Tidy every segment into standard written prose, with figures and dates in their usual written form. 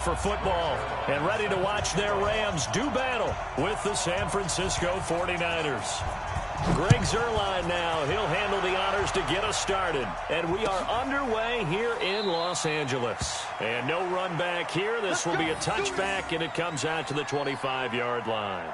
For football and ready to watch their Rams do battle with the San Francisco 49ers. Greg Zuerlein now. He'll handle the honors to get us started. And we are underway here in Los Angeles. And no run back here. This will be a touchback, and it comes out to the 25-yard line.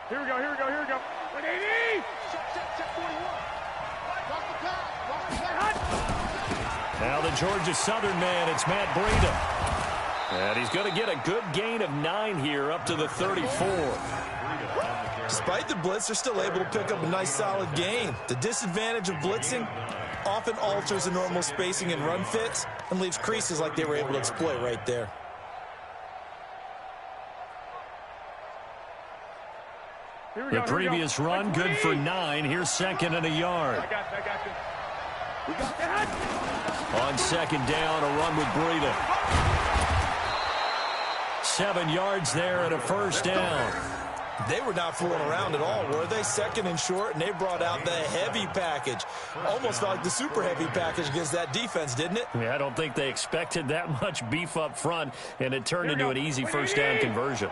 Here we go. 180! Check 41. Watch the pass. Now the Georgia Southern man, it's Matt Breida. And he's going to get a good gain of 9 here up to the 34. Despite the blitz, they're still able to pick up a nice solid gain. The disadvantage of blitzing often alters the normal spacing and run fits and leaves creases like they were able to exploit right there. The previous run, good for 9. Here's second and a yard. I got you. On second down, a run with Breida. 7 yards there and a first down. They were not fooling around at all, were they? Second and short, and they brought out the heavy package. Almost felt like the super heavy package against that defense, didn't it? Yeah, I don't think they expected that much beef up front, and it turned into an easy first down conversion.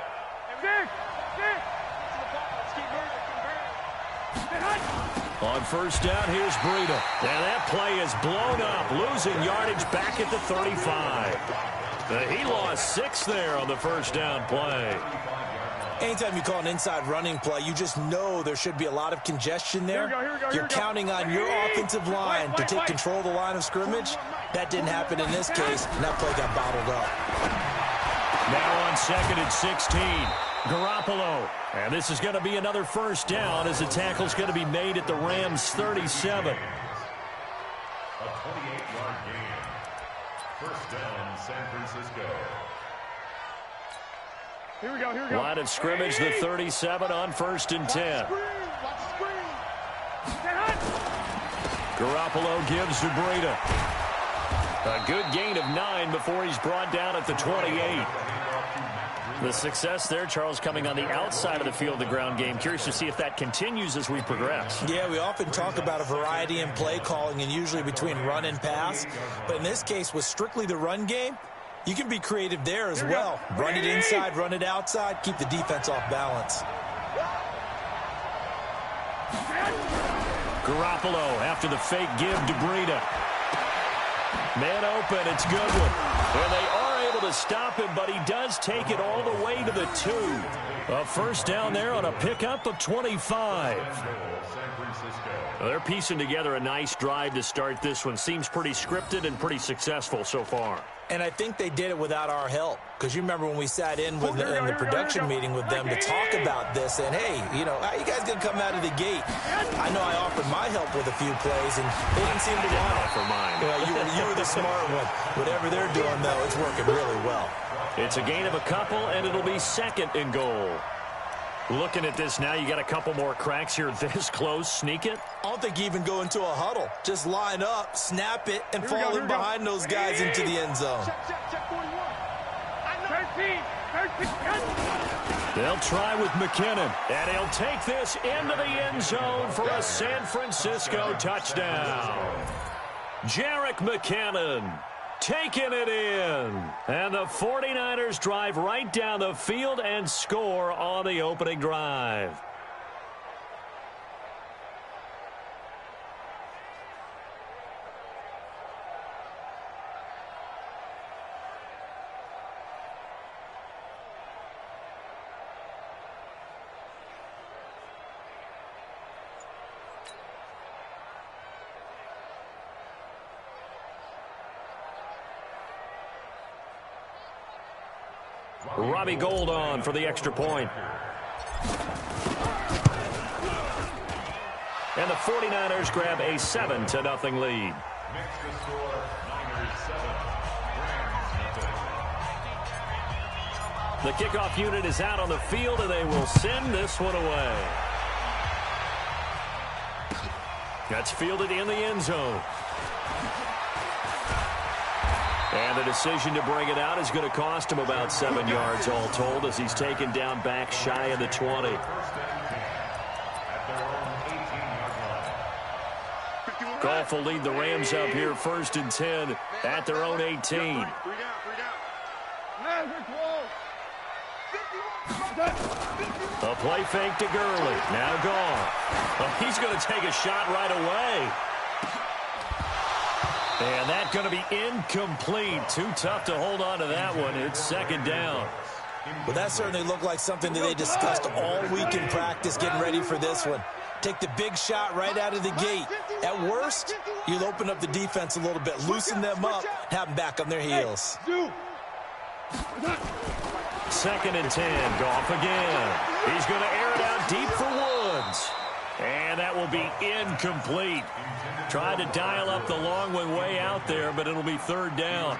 On first down, here's Breida. And that play is blown up, losing yardage back at the 35. He lost 6 there on the first down play. Anytime you call an inside running play, you just know there should be a lot of congestion there. You're counting on your offensive line to take control of the line of scrimmage. That didn't happen in this case, and that play got bottled up. Now on second and 16. Garoppolo. And this is going to be another first down as the tackle's going to be made at the Rams 37. A 28-yard gain. First down, San Francisco. Here we go. Line of scrimmage, the 37 on first and 10. Garoppolo gives to Breida. A good gain of 9 before he's brought down at the 28. The success there, Charles, coming on the outside of the field, the ground game. Curious to see if that continues as we progress. Yeah, we often talk about a variety in play calling and usually between run and pass. But in this case, with strictly the run game, you can be creative there as well. Run it inside, run it outside, keep the defense off balance. Garoppolo after the fake give to Breida. Man open, it's Goodwin. And they are able to stop him, but he does take it all the way to the 2. A first down there on a pickup of 25. Well, they're piecing together a nice drive to start this one. Seems pretty scripted and pretty successful so far. And I think they did it without our help. Because you remember when we sat in with in the production meeting with them to talk about this. And, hey, you know, how you guys going to come out of the gate? I know I offered my help with a few plays, and they didn't seem to want it. For mine. You were the smart one. Whatever they're doing, though, it's working really well. It's a gain of a couple, and it'll be second and goal. Looking at this now, you got a couple more cracks here this close. Sneak it? I don't think you even go into a huddle. Just line up, snap it, and fall in behind those guys into the end zone. Check 41. 13. They'll try with McKinnon, and he'll take this into the end zone for a San Francisco touchdown. Jerick McKinnon taking it in. And the 49ers drive right down the field and score on the opening drive. Robbie Gould on for the extra point. And the 49ers grab a 7-0 lead. The kickoff unit is out on the field, and they will send this one away. That's fielded in the end zone. And the decision to bring it out is going to cost him about 7 yards all told as he's taken down back shy of the 20. Goff will lead the Rams up here 1st and 10 at their own 18. A play fake to Gurley. Now gone. Well, he's going to take a shot right away. And that's going to be incomplete. Too tough to hold on to that one. It's 2nd down. Well, that certainly looked like something that they discussed all week in practice getting ready for this one. Take the big shot right out of the gate. At worst, you'll open up the defense a little bit, loosen them up, have them back on their heels. 2nd and 10. Goff again. He's going to air it out deep for Woods. And that will be incomplete. Tried to dial up the long one way out there, but it'll be 3rd down.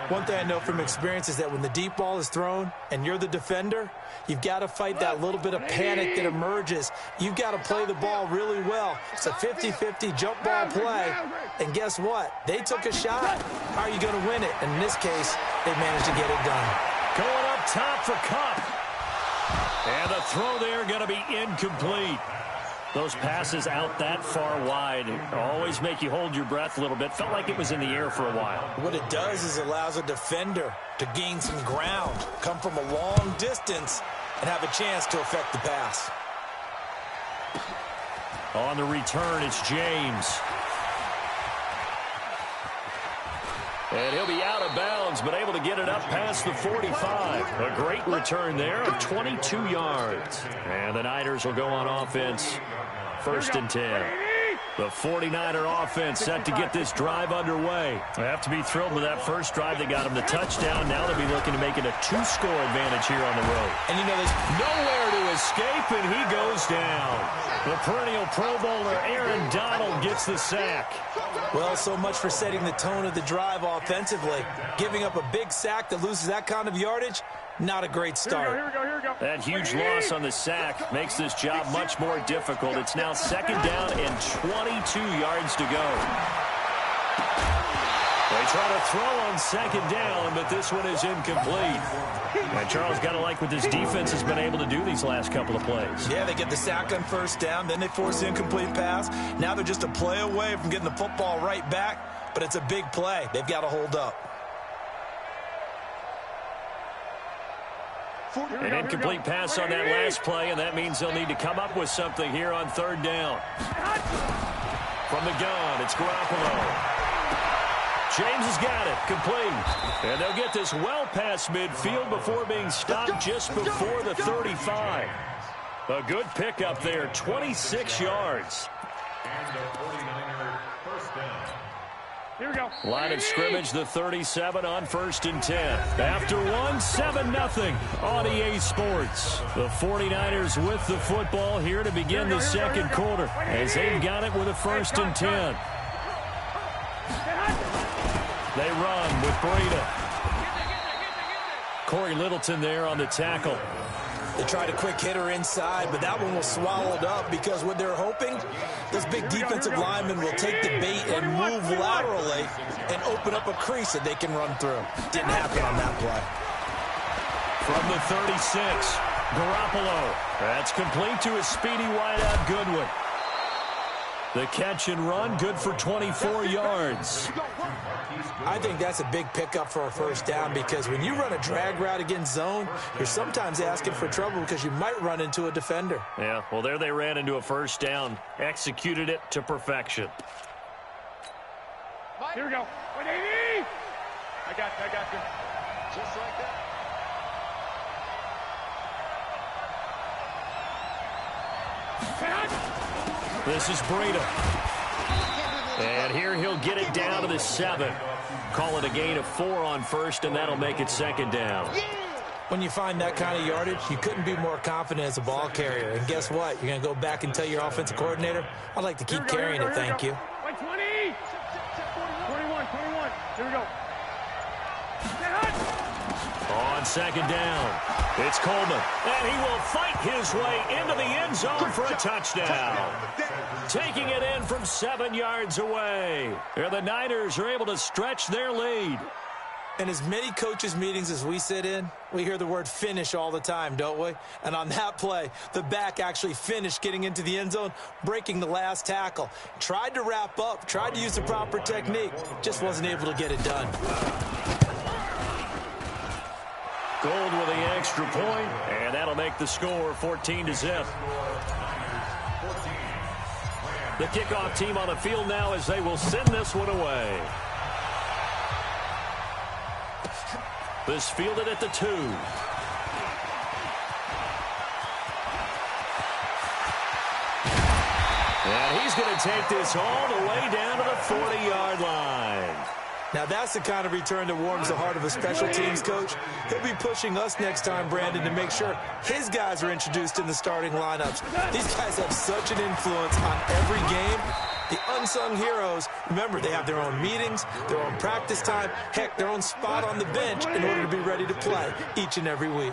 One thing I know from experience is that when the deep ball is thrown and you're the defender, you've got to fight that little bit of panic that emerges. You've got to play the ball really well. It's a 50-50 jump ball play. And guess what? They took a shot. How are you going to win it? And in this case, they managed to get it done. Going up top for Kupp. And the throw there going to be incomplete. Those passes out that far wide always make you hold your breath a little bit. Felt like it was in the air for a while. What it does is allows a defender to gain some ground, come from a long distance, and have a chance to affect the pass. On the return, it's James. And he'll be out of bounds, but able to get it up past the 45. A great return there of 22 yards. And the Niners will go on offense. 1st and 10. The 49er offense set to get this drive underway. They have to be thrilled with that first drive. They got him the touchdown. Now they'll be looking to make it a 2-score advantage here on the road. And you know, there's nowhere to escape, and he goes down. The perennial Pro Bowler Aaron Donald gets the sack. Well, so much for setting the tone of the drive offensively. Giving up a big sack that loses that kind of yardage, not a great start. Here we go. That huge loss on the sack makes this job much more difficult. It's now 2nd down and 22 yards to go. They try to throw on 2nd down, but this one is incomplete. And Charles, got to like what this defense has been able to do these last couple of plays. Yeah, they get the sack on 1st down, then they force the incomplete pass. Now they're just a play away from getting the football right back, but it's a big play. They've got to hold up. An incomplete pass on that last play, and that means they'll need to come up with something here on 3rd down. From the gun, it's Garoppolo. James has got it, complete. And they'll get this well past midfield before being stopped just before the 35. A good pickup there, 26 yards. And the 49er 1st down. Here we go. Line of scrimmage, the 37 on 1st and 10. After 7-0 on EA Sports. The 49ers with the football here to begin the 2nd quarter as they've got it with a 1st and 10. They run with Breida. Corey Littleton there on the tackle. They tried a quick hitter inside, but that one was swallowed up because what they're hoping, those big defensive linemen will take the bait and move laterally and open up a crease that they can run through. Didn't happen on that play. From the 36, Garoppolo. That's complete to a speedy wideout Goodwin. The catch and run, good for 24 yards. I think that's a big pickup for a 1st down because when you run a drag route against zone, you're sometimes asking for trouble because you might run into a defender. Yeah, well, there they ran into a 1st down. Executed it to perfection. Here we go. I got you. Just like that. This is Breida. And here he'll get it down to the 7. Call it a gain of 4 on 1st, and that'll make it 2nd down. When you find that kind of yardage, you couldn't be more confident as a ball carrier. And guess what? You're going to go back and tell your offensive coordinator, I'd like to keep carrying it, thank you. 20. 21. Here we go. On on second down. It's Coleman, and he will fight his way into the end zone for a touchdown. Taking it in from 7 yards away. And the Niners are able to stretch their lead. In as many coaches' meetings as we sit in, we hear the word finish all the time, don't we? And on that play, the back actually finished getting into the end zone, breaking the last tackle. Tried to wrap up, tried to use the proper technique, just wasn't able to get it done. Gold with the extra point, and that'll make the score 14-0. The kickoff team on the field now as they will send this one away. This fielded at the 2. And he's going to take this all the way down to the 40-yard line. Now that's the kind of return that warms the heart of a special teams coach. He'll be pushing us next time, Brandon, to make sure his guys are introduced in the starting lineups. These guys have such an influence on every game. The unsung heroes, remember, they have their own meetings, their own practice time, heck, their own spot on the bench in order to be ready to play each and every week.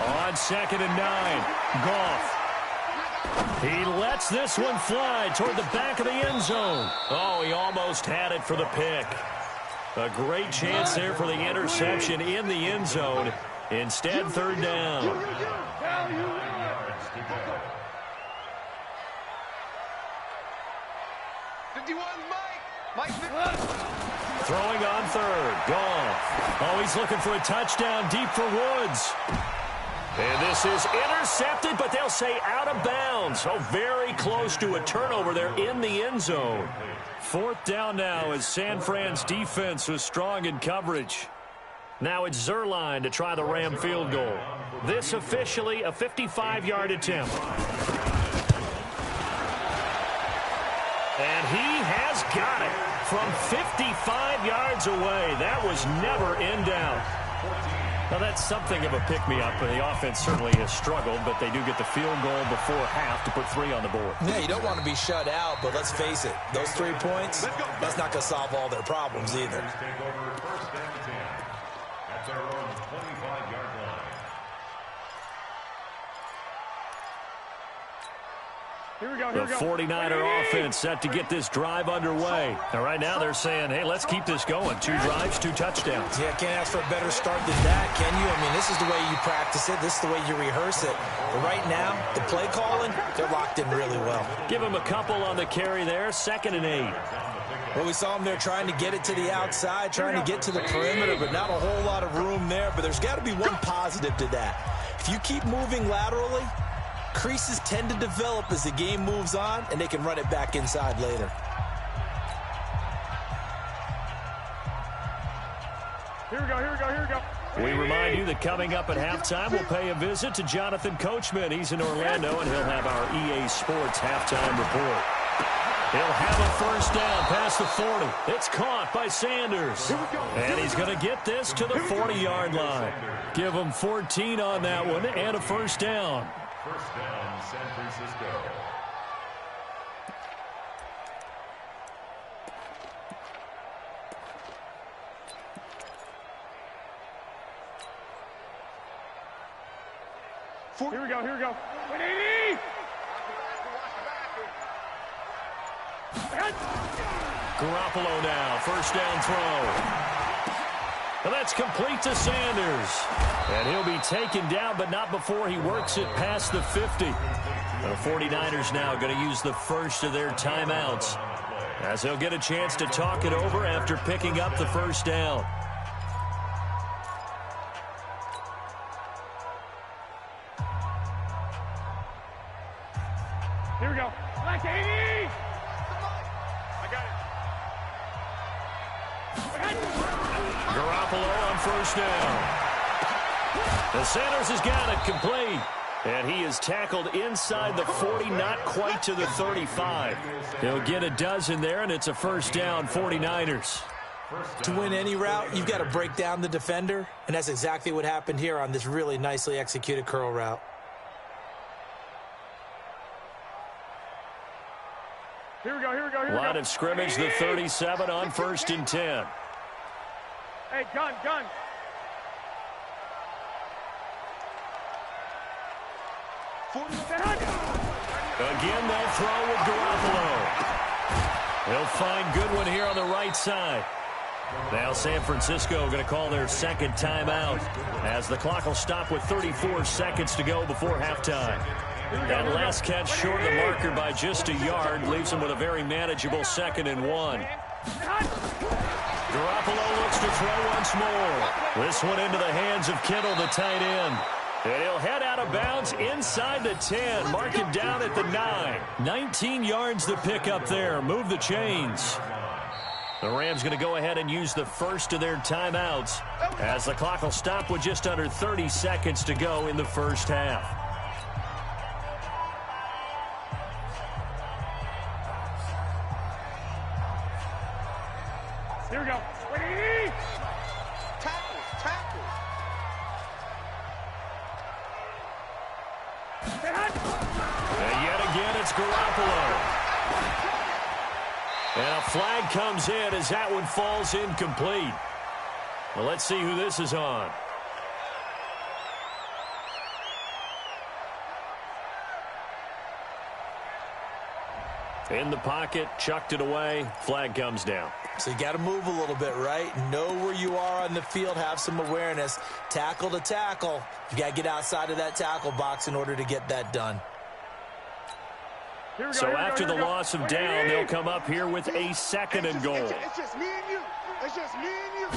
On 2nd and 9, Goff. He lets this one fly toward the back of the end zone. Oh, he almost had it for the pick. A great chance there for the interception in the end zone. Instead, 3rd down. Throwing on 3rd. Goff. Oh, he's looking for a touchdown deep for Woods. And this is intercepted, but they'll say out of bounds. Oh, very close to a turnover there in the end zone. 4th down now as San Fran's defense was strong in coverage. Now it's Zerline to try the Ram field goal. This officially a 55-yard attempt. And he has got it from 55 yards away. That was never in doubt. Now, that's something of a pick-me-up. The offense certainly has struggled, but they do get the field goal before half to put 3 on the board. Yeah, you don't want to be shut out, but let's face it, those 3 points, that's not going to solve all their problems either. The 49er offense set to get this drive underway. And right now they're saying, hey, let's keep this going. 2 drives, 2 touchdowns. Yeah, can't ask for a better start than that, can you? I mean, this is the way you practice it. This is the way you rehearse it. But right now, the play calling, they're locked in really well. Give them a couple on the carry there. 2nd and 8. Well, we saw them there trying to get it to the outside, trying to get to the perimeter, but not a whole lot of room there. But there's got to be one positive to that. If you keep moving laterally, creases tend to develop as the game moves on, and they can run it back inside later. Here we go, here we go, here we go. We remind you that coming up at halftime, we'll pay a visit to Jonathan Coachman. He's in Orlando, and he'll have our EA Sports halftime report. He'll have a 1st down past the 40. It's caught by Sanders. And he's going to get this to the 40-yard line. Give him 14 on that one and a 1st down. 1st down, San Francisco. Here we go, here we go. 180! Garoppolo now, 1st down throw. And that's complete to Sanders. And he'll be taken down, but not before he works it past the 50. The 49ers now going to use the first of their timeouts, as they'll get a chance to talk it over after picking up the 1st down. Here we go. Like 80! I got it. Garoppolo on 1st down. And Sanders has got it complete. And he is tackled inside the 40, not quite to the 35. He'll get a dozen there, and it's a 1st down, 49ers. To win any route, you've got to break down the defender, and that's exactly what happened here on this really nicely executed curl route. Here we go, here we go, here Line of scrimmage, the 37 on 1st and 10. Hey, gun. Again, they'll throw with Garoppolo. He'll find Goodwin here on the right side. Now San Francisco going to call their second timeout as the clock will stop with 34 seconds to go before halftime. That last catch short of the marker by just a yard leaves him with a very manageable 2nd and 1. Garoppolo looks to throw once more. This one into the hands of Kittle, the tight end. And he'll head out of bounds inside the 10. Mark him down at the 9. 19 yards to pick up there. Move the chains. The Rams going to go ahead and use the first of their timeouts as the clock will stop with just under 30 seconds to go in the first half. Here we go. Tackles. And yet again, it's Garoppolo. And a flag comes in as that one falls incomplete. Well, let's see who this is on. In the pocket, chucked it away, flag comes down. So you got to move a little bit, right? Know where you are on the field, have some awareness. Tackle to tackle. You got to get outside of that tackle box in order to get that done. So after the loss of down, they'll come up here with a 2nd and goal. It's just me and you. It's just me and you.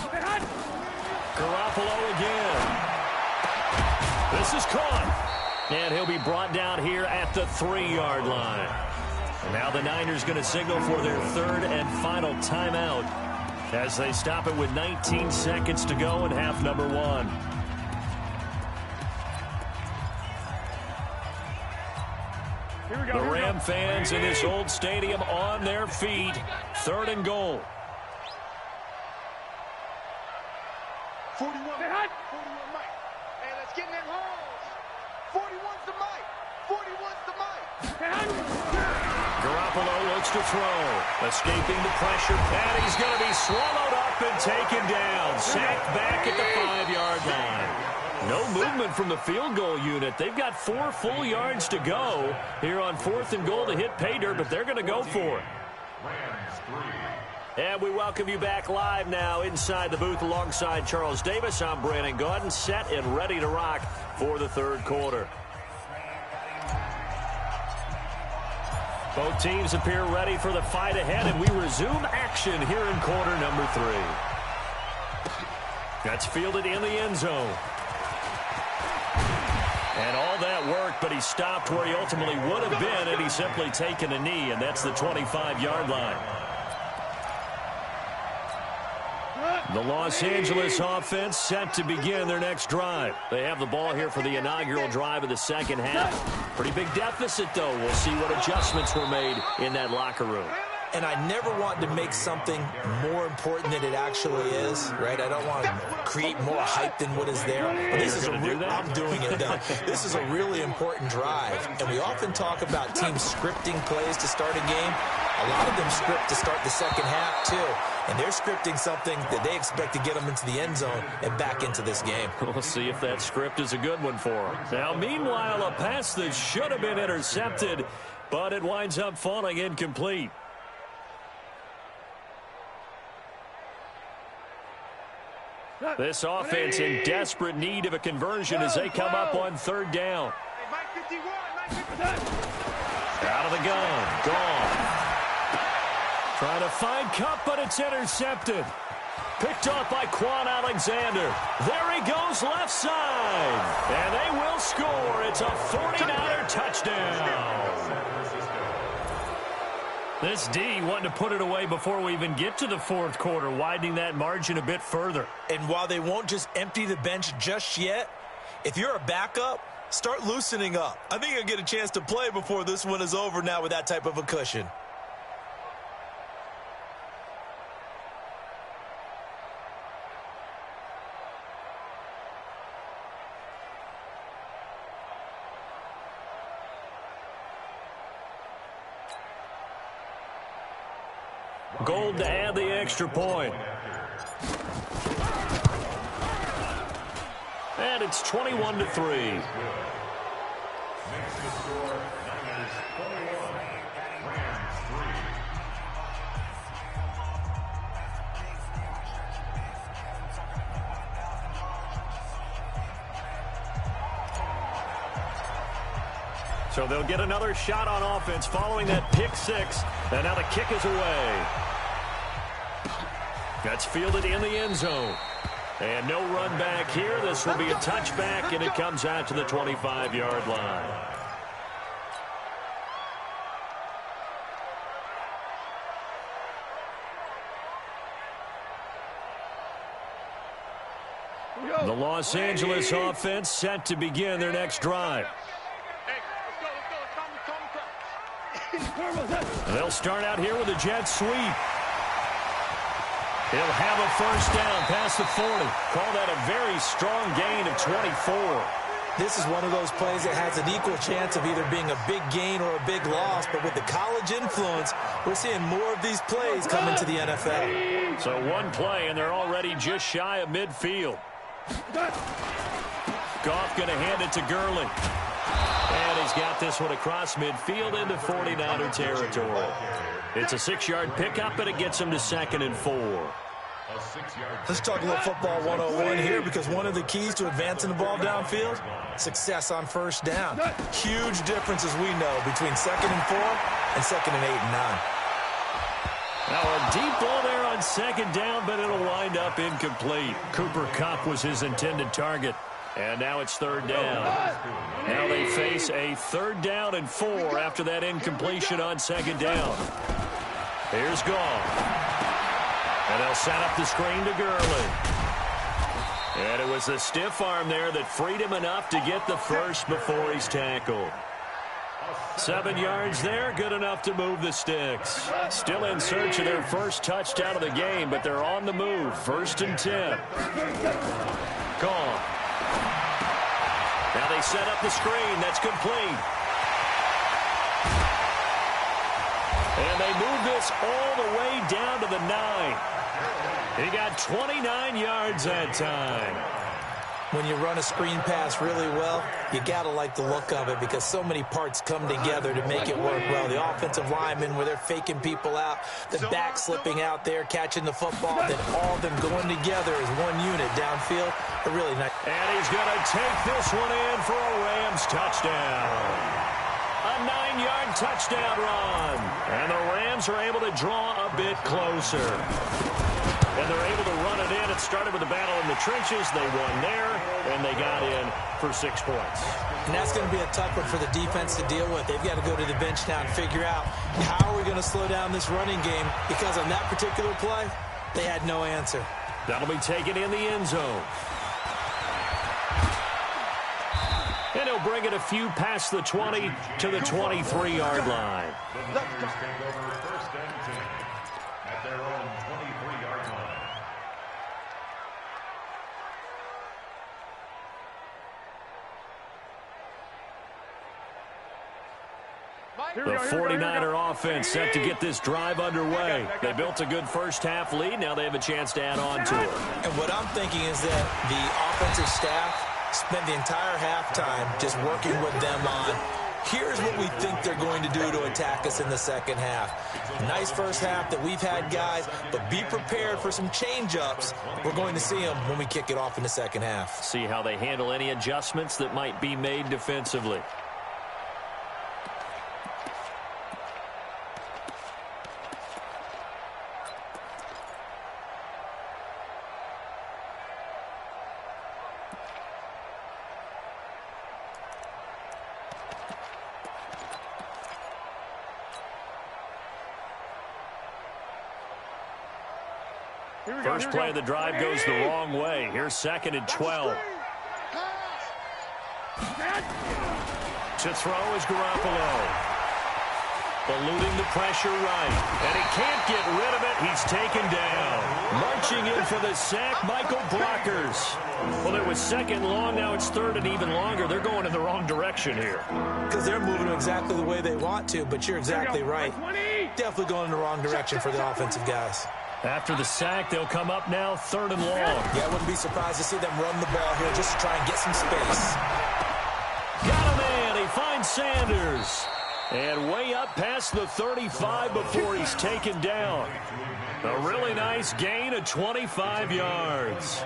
Garoppolo again. This is caught. And he'll be brought down here at the 3-yard line. And now the Niners going to signal for their 3rd and final timeout as they stop it with 19 seconds to go in half number 1. The Ram fans in this old stadium on their feet. 3rd and goal. 41 Mike. Hey, let's get in that holes. 41's the Mike. 41's the Mike. Garoppolo looks to throw. Escaping the pressure. Patty's going to be swallowed up and taken down. Sacked back at the 5-yard line. No movement from the field goal unit. They've got 4 full yards to go here on 4th and goal to hit pay dirt, but they're going to go for it. And we welcome you back live now inside the booth alongside Charles Davis. I'm Brandon Gaudin, set and ready to rock for the 3rd quarter. Both teams appear ready for the fight ahead, and we resume action here in quarter number 3. That's fielded in the end zone. And all that work, but he stopped where he ultimately would have been had he simply taken a knee, and that's the 25-yard line. The Los Angeles offense set to begin their next drive. They have the ball here for the inaugural drive of the 2nd half. Pretty big deficit, though. We'll see what adjustments were made in that locker room. And I never want to make something more important than it actually is, right? I don't want to create more hype than what is there. But this is I'm doing it. This is a really important drive. And we often talk about teams scripting plays to start a game. A lot of them script to start the 2nd half, too. And they're scripting something that they expect to get them into the end zone and back into this game. We'll see if that script is a good one for them. Now, meanwhile, a pass that should have been intercepted, but it winds up falling incomplete. This offense in desperate need of a conversion as they come up on 3rd down. Out of the gun. Gone. Trying to find Cup, but it's intercepted. Picked off by Quan Alexander. There he goes left side. And they will score. It's a 49er touchdown. This D wanting to put it away before we even get to the 4th quarter, widening that margin a bit further. And while they won't just empty the bench just yet, if you're a backup, start loosening up. I think you'll get a chance to play before this one is over now with that type of a cushion. Gold to add the extra point. And it's 21-3. So they'll get another shot on offense following that pick six. And now the kick is away. That's fielded in the end zone. And no run back here. This will be a touchback, and it comes out to the 25-yard line. The Los Angeles offense set to begin their next drive. They'll start out here with a jet sweep. He'll have a first down past the 40. Call that a very strong gain of 24. This is one of those plays that has an equal chance of either being a big gain or a big loss, but with the college influence, we're seeing more of these plays come into the NFL. So one play, and they're already just shy of midfield. Goff going to hand it to Gurley. And he's got this one across midfield into 49er territory. It's a 6-yard pickup, and it gets him to 2nd and 4. Let's talk a little football 101 here, because one of the keys to advancing the ball downfield, success on first down. Huge difference, as we know, between 2nd and 4 and 2nd and 8 and 9. Now a deep ball there on 2nd down, but it'll wind up incomplete. Cooper Kupp was his intended target. And now it's 3rd down. Now they face a 3rd down and 4 after that incompletion on 2nd down. Here's Goff. And they'll set up the screen to Gurley. And it was the stiff arm there that freed him enough to get the first before he's tackled. 7 yards there, good enough to move the sticks. Still in search of their first touchdown of the game, but they're on the move. 1st and 10. Goff. Now they set up the screen. That's complete. And they move this all the way down to the 9. He got 29 yards that time. When you run a screen pass really well, you got to like the look of it, because so many parts come together to make it work well. The offensive linemen, where they're faking people out, the back slipping out there, catching the football, then all of them going together as one unit downfield. A really nice. And he's going to take this one in for a Rams touchdown. A 9-yard touchdown run. And the Rams are able to draw a bit closer. And they're able to run it in. It started with a battle in the trenches. They won there, and they got in for 6 points. And that's going to be a tough one for the defense to deal with. They've got to go to the bench now and figure out, how are we going to slow down this running game? Because on that particular play, they had no answer. That'll be taken in the end zone. And he'll bring it a few past the 20 to the 23-yard line. At their own 23-yard line. The 49er offense set to get this drive underway. They built a good first-half lead. Now they have a chance to add on to it. And what I'm thinking is that the offensive staff spent the entire halftime just working with them on, here's what we think they're going to do to attack us in the second half. Nice first half that we've had, guys, but be prepared for some change-ups. We're going to see them when we kick it off in the second half. See how they handle any adjustments that might be made defensively. First play of the drive goes the wrong way. Here's 2nd and 12. To throw is Garoppolo. Eluding the pressure right. And he can't get rid of it. He's taken down. Marching in for the sack, Michael Blockers. Well, it was 2nd long. Now it's 3rd and even longer. They're going in the wrong direction here. Because they're moving exactly the way they want to, but you're exactly right. Definitely going in the wrong direction for the offensive guys. After the sack, they'll come up now 3rd and long. Yeah, I wouldn't be surprised to see them run the ball here just to try and get some space. Got a man. He finds Sanders. And way up past the 35 before he's taken down. A really nice gain of 25 yards.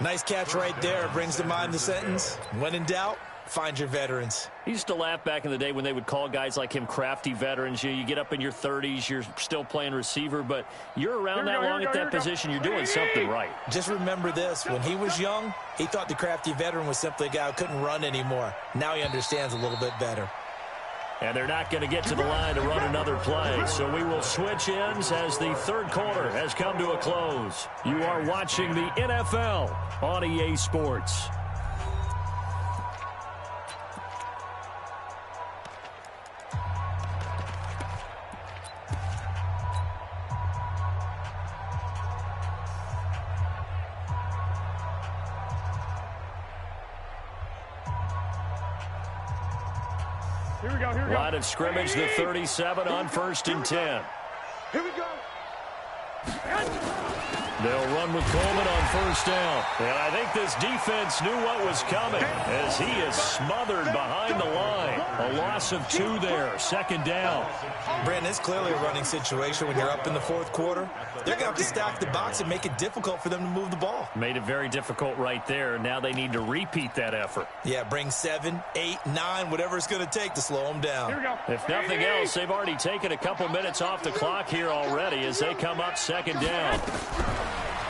Nice catch right there. Brings to mind the sentence, when in doubt, find your veterans. He used to laugh back in the day when they would call guys like him crafty veterans. You get up in your 30s, you're still playing receiver, but you're around that long at that position, you're doing something right. Just remember this. When he was young, he thought the crafty veteran was simply a guy who couldn't run anymore. Now he understands a little bit better. And they're not going to get to the line to run another play. So we will switch ends as the 3rd quarter has come to a close. You are watching the NFL on EA Sports. Here we go. Line of scrimmage, the 37 on 1st and 10. Here we go. They'll run with Coleman on 1st down. And I think this defense knew what was coming as he is smothered behind the line. A loss of 2 there, 2nd down. Brandon, it's clearly a running situation when you're up in the 4th quarter. They're going to have to stack the box and make it difficult for them to move the ball. Made it very difficult right there. Now they need to repeat that effort. Yeah, bring 7, 8, 9, whatever it's going to take to slow them down. Here we go. If nothing else, they've already taken a couple minutes off the clock here already as they come up 2nd down.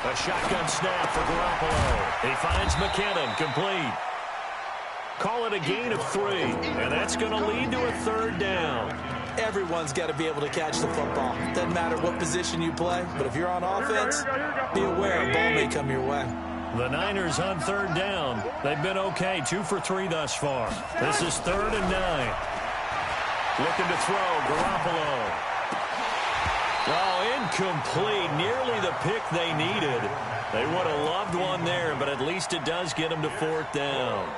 A shotgun snap for Garoppolo. He finds McKinnon, complete. Call it a gain of 3, and that's going to lead to a 3rd down. Everyone's got to be able to catch the football. Doesn't matter what position you play, but if you're on offense, be aware a ball may come your way. The Niners on 3rd down. They've been okay, 2 for 3 thus far. This is 3rd and 9. Looking to throw, Garoppolo. Oh, incomplete. Nearly the pick they needed. They would have loved one there, but at least it does get them to 4th down.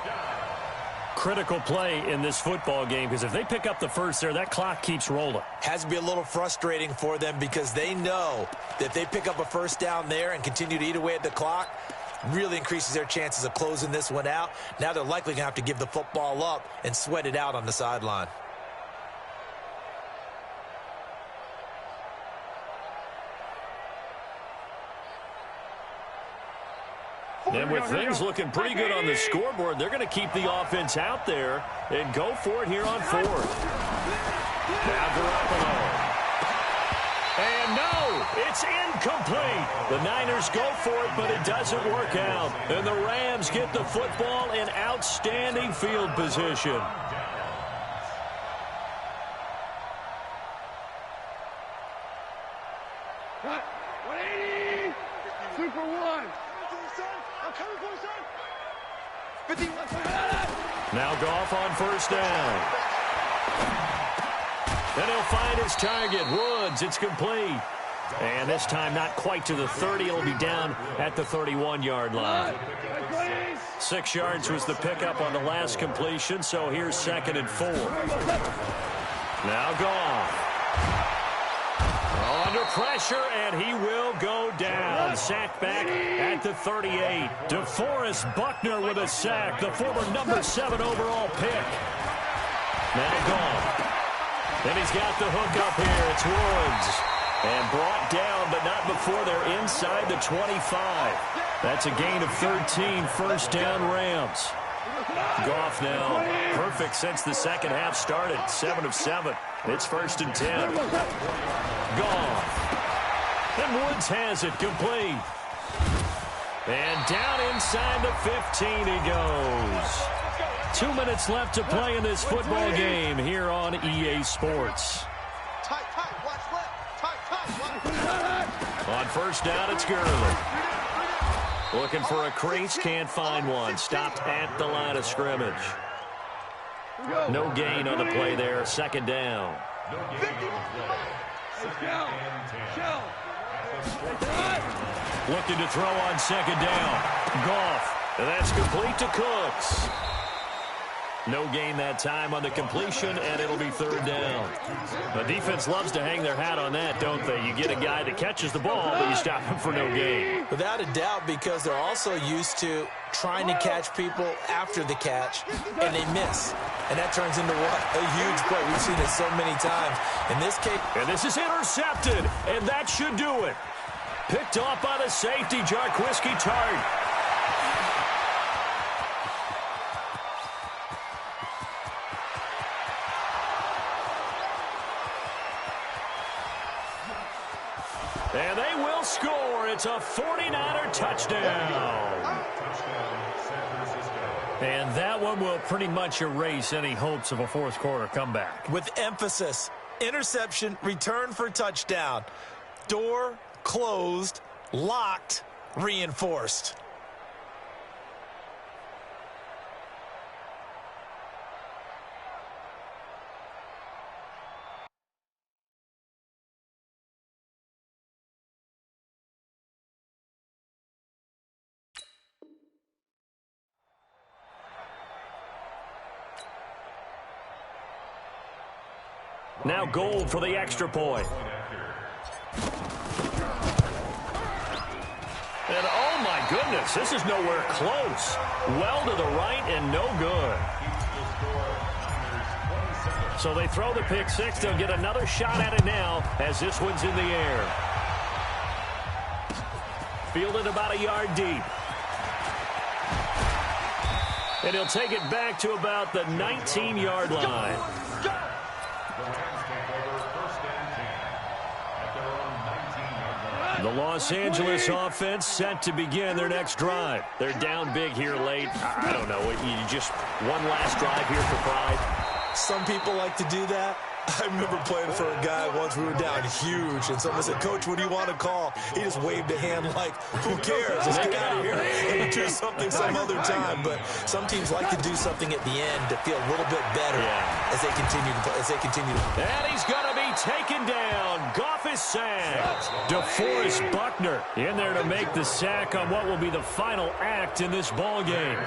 Critical play in this football game because if they pick up the first there, that clock keeps rolling. Has to be a little frustrating for them because they know that if they pick up a 1st down there and continue to eat away at the clock, really increases their chances of closing this one out. Now they're likely going to have to give the football up and sweat it out on the sideline. And with things looking pretty good on the scoreboard, they're going to keep the offense out there and go for it here on 4th. Now Garoppolo. And no, it's incomplete. The Niners go for it, but it doesn't work out. And the Rams get the football in outstanding field position. Cut. 180. Super 1. Now Goff on 1st down. Then he'll find his target, Woods. It's complete. And this time not quite to the 30. It'll be down at the 31-yard line. 6 yards was the pickup on the last completion, so here's 2nd and 4. Now Goff. Under pressure, and he will go down. Sacked back at the 38. DeForest Buckner with a sack, the former number 7 overall pick. Now Goff. And he's got the hook up here. It's Woods. And brought down, but not before they're inside the 25. That's a gain of 13, 1st down Rams. Goff now perfect since the 2nd half started. 7 of 7. It's 1st and 10. Goff. And Woods has it complete. And down inside the 15 he goes. 2 minutes left to play in this football game here on EA Sports. Tight, watch left. Tight, watch left. On 1st down, it's Gurley. Looking for a crease, can't find one. Stopped at the line of scrimmage. No gain on the play there. 2nd down. Looking to throw on 2nd down. Goff. And that's complete to Cooks. No gain that time on the completion, and it'll be third down. The defense loves to hang their hat on that, don't they? You get a guy that catches the ball, but you stop him for no gain. Without a doubt, because they're also used to trying to catch people after the catch, and they miss. And that turns into what? A huge play. We've seen it so many times. In this case... And this is intercepted, and that should do it. Picked off by the safety, Jarquiski Tart. And they will score. It's a 49er touchdown. And that one will pretty much erase any hopes of a fourth quarter comeback. With emphasis, interception, return for touchdown. Door closed, locked, reinforced. Now Gold for the extra point. And oh my goodness, this is nowhere close. Well to the right and no good. So they throw the pick six. They'll get another shot at it now as this one's in the air. Fielded about a yard deep. And he'll take it back to about the 19-yard line. The Los Angeles offense set to begin their next drive. They're down big here late. I don't know. You just one last drive here for pride. Some people like to do that. I remember playing for a guy once. We were down huge, and someone said, "Coach, what do you want to call?" He just waved a hand like, "Who cares? Let's get out of here and do something some other time." But some teams like to do something at the end to feel a little bit better as they continue to play. And he's going to be taken down. Goff is sacked. DeForest Buckner in there to make the sack on what will be the final act in this ball game.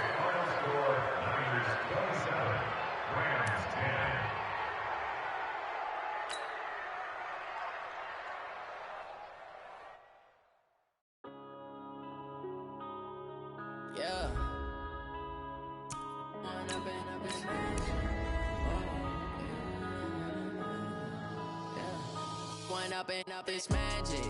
Up and up, it's magic.